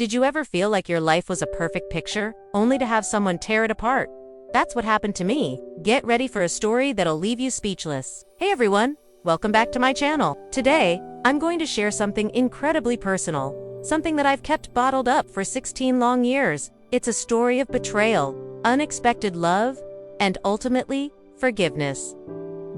Did you ever feel like your life was a perfect picture, only to have someone tear it apart? That's what happened to me. Get ready for a story that'll leave you speechless. Hey everyone, welcome back to my channel. Today, I'm going to share something incredibly personal, something that I've kept bottled up for 16 long years. It's a story of betrayal, unexpected love, and ultimately, forgiveness.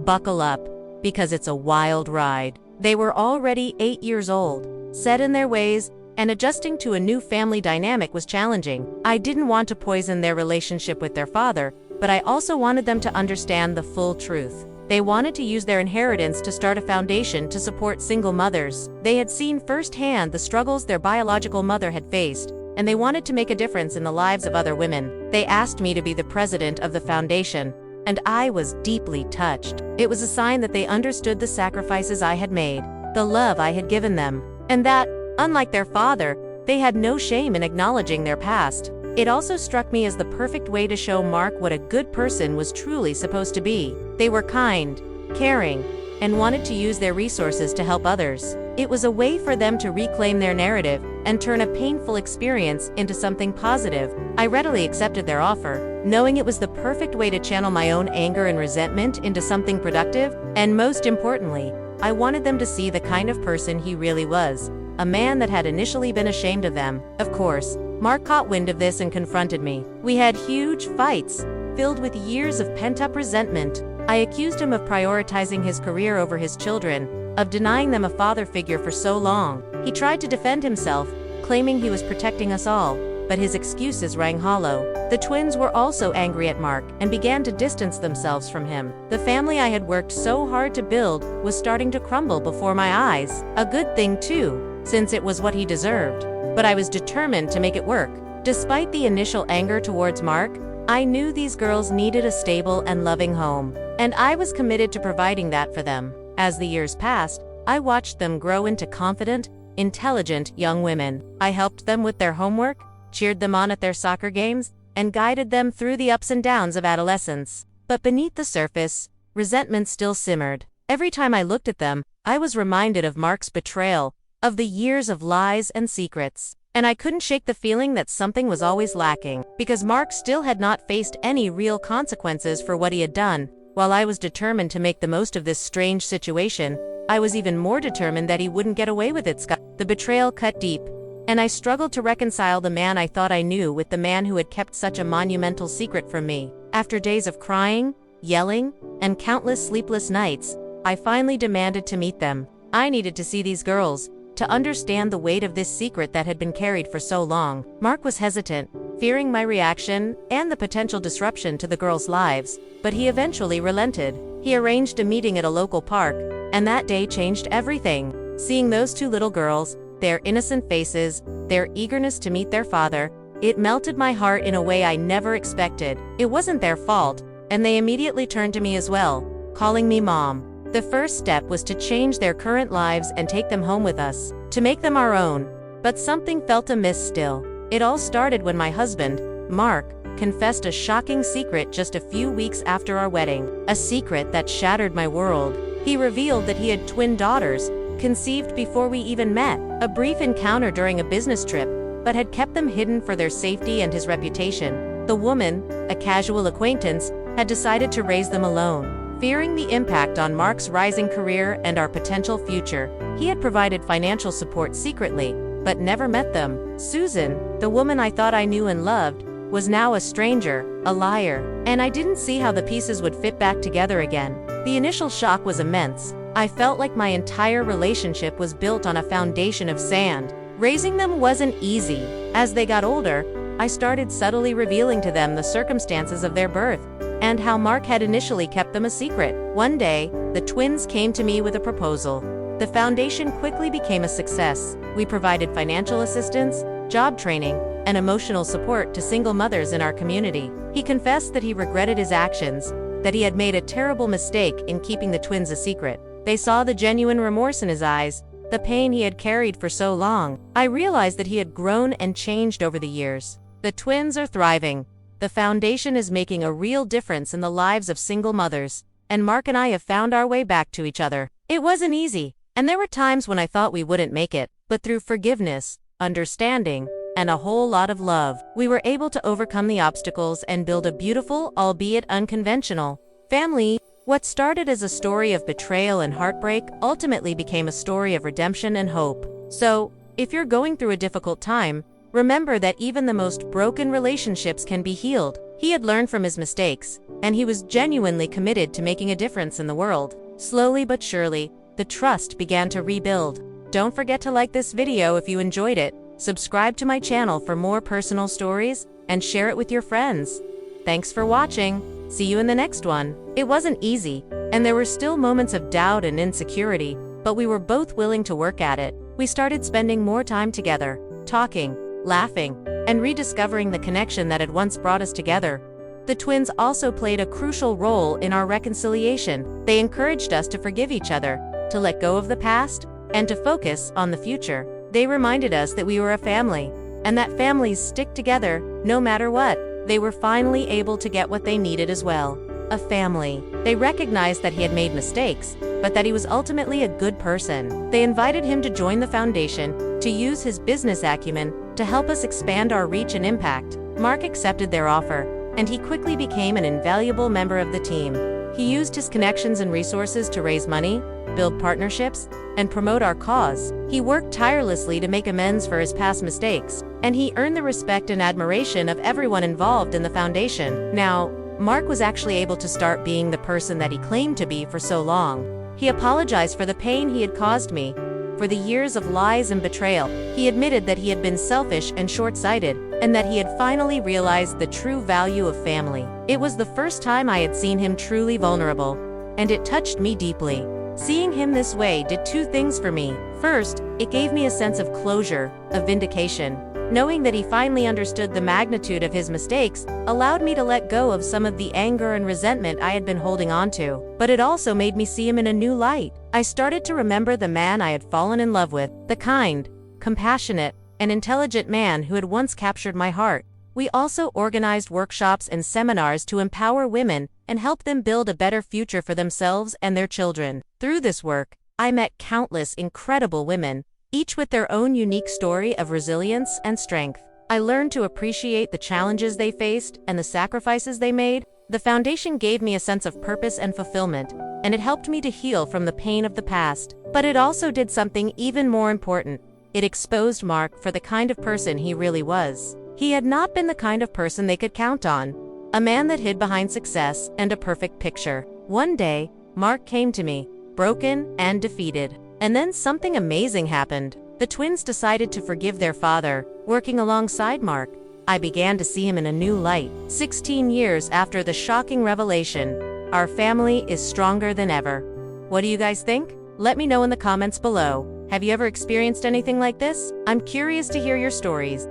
Buckle up, because it's a wild ride. They were already 8 years old, set in their ways, and adjusting to a new family dynamic was challenging. I didn't want to poison their relationship with their father, but I also wanted them to understand the full truth. They wanted to use their inheritance to start a foundation to support single mothers. They had seen firsthand the struggles their biological mother had faced, and they wanted to make a difference in the lives of other women. They asked me to be the president of the foundation, and I was deeply touched. It was a sign that they understood the sacrifices I had made, the love I had given them, and that, unlike their father, they had no shame in acknowledging their past. It also struck me as the perfect way to show Mark what a good person was truly supposed to be. They were kind, caring, and wanted to use their resources to help others. It was a way for them to reclaim their narrative and turn a painful experience into something positive. I readily accepted their offer, knowing it was the perfect way to channel my own anger and resentment into something productive, and most importantly, I wanted them to see the kind of person he really was. A man that had initially been ashamed of them. Of course, Mark caught wind of this and confronted me. We had huge fights, filled with years of pent-up resentment. I accused him of prioritizing his career over his children, of denying them a father figure for so long. He tried to defend himself, claiming he was protecting us all, but his excuses rang hollow. The twins were also angry at Mark and began to distance themselves from him. The family I had worked so hard to build was starting to crumble before my eyes. A good thing too, since it was what he deserved. But I was determined to make it work. Despite the initial anger towards Mark, I knew these girls needed a stable and loving home, and I was committed to providing that for them. As the years passed, I watched them grow into confident, intelligent young women. I helped them with their homework, cheered them on at their soccer games, and guided them through the ups and downs of adolescence. But beneath the surface, resentment still simmered. Every time I looked at them, I was reminded of Mark's betrayal, of the years of lies and secrets. And I couldn't shake the feeling that something was always lacking, because Mark still had not faced any real consequences for what he had done. While I was determined to make the most of this strange situation, I was even more determined that he wouldn't get away with it. The betrayal cut deep, and I struggled to reconcile the man I thought I knew with the man who had kept such a monumental secret from me. After days of crying, yelling, and countless sleepless nights, I finally demanded to meet them. I needed to see these girls, to understand the weight of this secret that had been carried for so long. Mark was hesitant, fearing my reaction and the potential disruption to the girls' lives, but he eventually relented. He arranged a meeting at a local park, and that day changed everything. Seeing those two little girls, their innocent faces, their eagerness to meet their father, it melted my heart in a way I never expected. It wasn't their fault, and they immediately turned to me as well, calling me Mom. The first step was to change their current lives and take them home with us, to make them our own. But something felt amiss still. It all started when my husband, Mark, confessed a shocking secret just a few weeks after our wedding. A secret that shattered my world. He revealed that he had twin daughters, conceived before we even met. A brief encounter during a business trip, but had kept them hidden for their safety and his reputation. The woman, a casual acquaintance, had decided to raise them alone. Fearing the impact on Mark's rising career and our potential future, he had provided financial support secretly, but never met them. Susan, the woman I thought I knew and loved, was now a stranger, a liar, and I didn't see how the pieces would fit back together again. The initial shock was immense. I felt like my entire relationship was built on a foundation of sand. Raising them wasn't easy. As they got older, I started subtly revealing to them the circumstances of their birth, and how Mark had initially kept them a secret. One day, the twins came to me with a proposal. The foundation quickly became a success. We provided financial assistance, job training, and emotional support to single mothers in our community. He confessed that he regretted his actions, that he had made a terrible mistake in keeping the twins a secret. They saw the genuine remorse in his eyes, the pain he had carried for so long. I realized that he had grown and changed over the years. The twins are thriving. The foundation is making a real difference in the lives of single mothers, and Mark and I have found our way back to each other. It wasn't easy, and there were times when I thought we wouldn't make it, but through forgiveness, understanding, and a whole lot of love. We were able to overcome the obstacles and build a beautiful, albeit unconventional, family. What started as a story of betrayal and heartbreak ultimately became a story of redemption and hope. So, if you're going through a difficult time, remember that even the most broken relationships can be healed. He had learned from his mistakes, and he was genuinely committed to making a difference in the world. Slowly but surely, the trust began to rebuild. Don't forget to like this video if you enjoyed it, subscribe to my channel for more personal stories, and share it with your friends. Thanks for watching. See you in the next one. It wasn't easy, and there were still moments of doubt and insecurity, but we were both willing to work at it. We started spending more time together, talking, laughing, and rediscovering the connection that had once brought us together. The twins also played a crucial role in our reconciliation. They encouraged us to forgive each other, to let go of the past, and to focus on the future. They reminded us that we were a family, and that families stick together no matter what. They were finally able to get what they needed as well. A family. They recognized that he had made mistakes, but that he was ultimately a good person. They invited him to join the foundation, to use his business acumen to help us expand our reach and impact. Mark accepted their offer, and he quickly became an invaluable member of the team. He used his connections and resources to raise money, build partnerships, and promote our cause. He worked tirelessly to make amends for his past mistakes, and he earned the respect and admiration of everyone involved in the foundation. Now, Mark was actually able to start being the person that he claimed to be for so long. He apologized for the pain he had caused me, for the years of lies and betrayal. He admitted that he had been selfish and short-sighted, and that he had finally realized the true value of family. It was the first time I had seen him truly vulnerable, and it touched me deeply. Seeing him this way did two things for me. First, it gave me a sense of closure, of vindication. Knowing that he finally understood the magnitude of his mistakes allowed me to let go of some of the anger and resentment I had been holding on to. But it also made me see him in a new light. I started to remember the man I had fallen in love with, the kind, compassionate, and intelligent man who had once captured my heart. We also organized workshops and seminars to empower women and help them build a better future for themselves and their children. Through this work, I met countless incredible women, each with their own unique story of resilience and strength. I learned to appreciate the challenges they faced and the sacrifices they made. The foundation gave me a sense of purpose and fulfillment, and it helped me to heal from the pain of the past. But it also did something even more important. It exposed Mark for the kind of person he really was. He had not been the kind of person they could count on, a man that hid behind success and a perfect picture. One day, Mark came to me, broken and defeated. And then something amazing happened. The twins decided to forgive their father, working alongside Mark. I began to see him in a new light. 16 years after the shocking revelation, our family is stronger than ever. What do you guys think? Let me know in the comments below. Have you ever experienced anything like this? I'm curious to hear your stories.